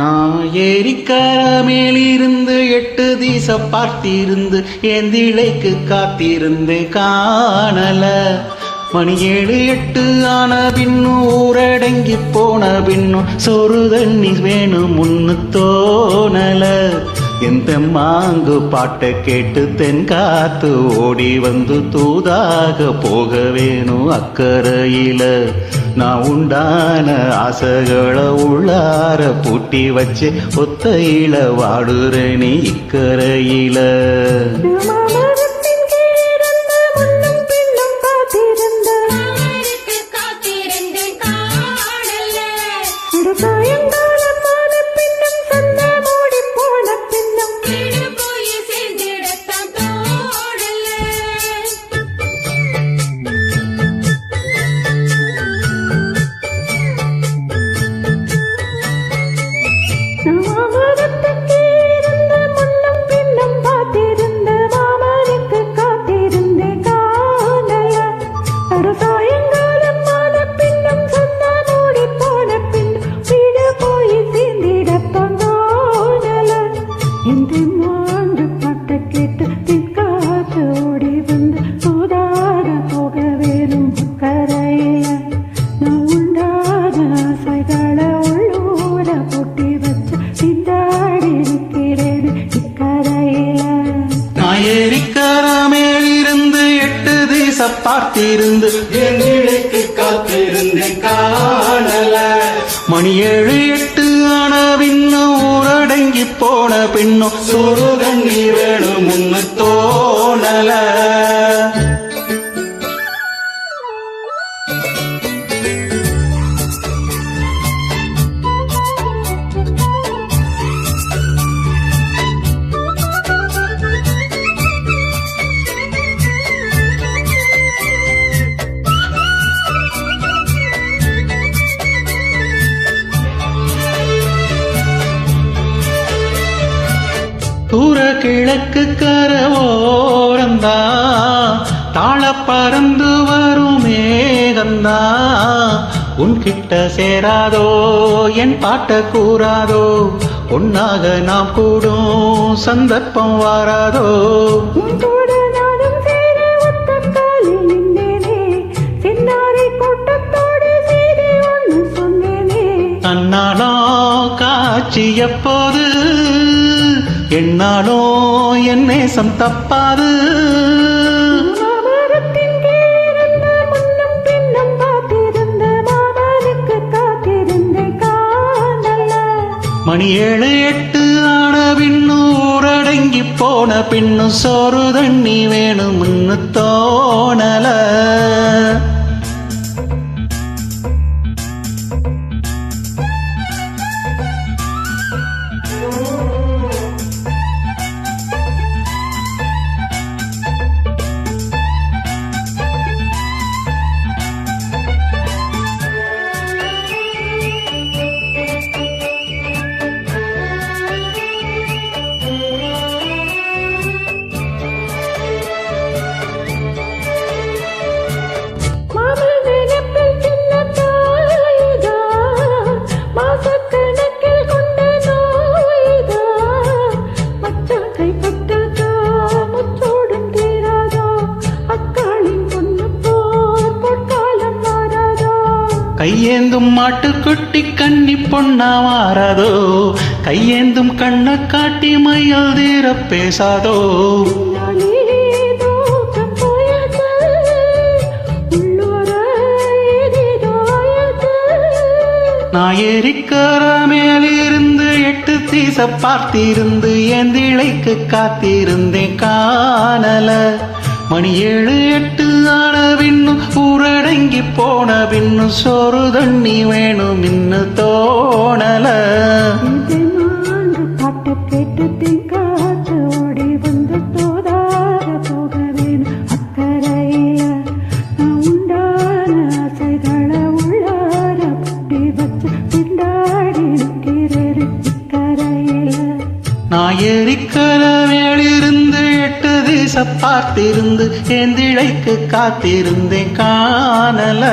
நான் ஏரிக்கர மேலிருந்து 8 தீச பார்த்திருந்து ஏந்திழைக்கு காத்திருந்து காணல. மணி 7 8 ஆன பின்னும் ஊரடங்கி போன பின்னும் சோறு தண்ணி வேணும் முன்னு தோணல. என் தெம்மாங்கு பாட்டை கேட்டு தென்காத்து ஓடி வந்து தூதாக போக வேணும் அக்கறையில. நான் உண்டான ஆசைகளை உள்ளார பூட்டி வச்சு ஒத்தையில வாடுறேனே இக்கரையில. ஏரிக்கரமேலிருந்து 8 தீச பார்த்திருந்து ஏந்திழைக்கு காத்திருந்தேன் காணல. மணி 7 8 ஆன பின்னும் ஊரடங்கி போன பின்னும் சோறு தண்ணி வேணும் முன்னு தோணல. தூர கிழக்கு கரவோரந்தா தாழ பறந்து வரும் மேகந்தா. உன்கிட்ட சேராதோ என் பாட்ட கூறாதோ, ஒன்னாக நாம் கூடும் சந்தர்ப்பம் வாராதோ. அந்நாளோ காட்சி எப்போது என்னாலோ என் நேசம் தப்பாது. மணி 7 8 ஆன பின்னும் ஊரடங்கி போன பின்னும் சோறு தண்ணி வேணும் முன்னு தோணல. கையேந்தும் மாட்டுக்குட்டி கண்ணி பொண்ணா மாறாதோ, கையேந்தும் கண்ணை காட்டி மையல் தீர பேசாதோ. நான் ஏரிக்கர மேலிருந்து 8 தீச பார்த்திருந்து ஏந்திழைக்கு காத்திருந்தேன் காணல. மணி 7 8 ஆன பின்னும் ஊரடங்கி போன பின்னும் சோறு தண்ணி வேணும் இன்னு தோணல. பாட்ட கேட்டு திங்காத்து ஓடி வந்து தோதாக போக வேணும் அக்கறையில. உண்டான ஆசைகளை உள்ளார புட்டி வச்சு திண்டாடி நிற்கிறேன் இக்கரையில. நான் ஏரிக்கர மேலிருந்து 8 தீச பார்த்திருந்து ஏந்திழைக்கு காத்திருந்தேன் காணல.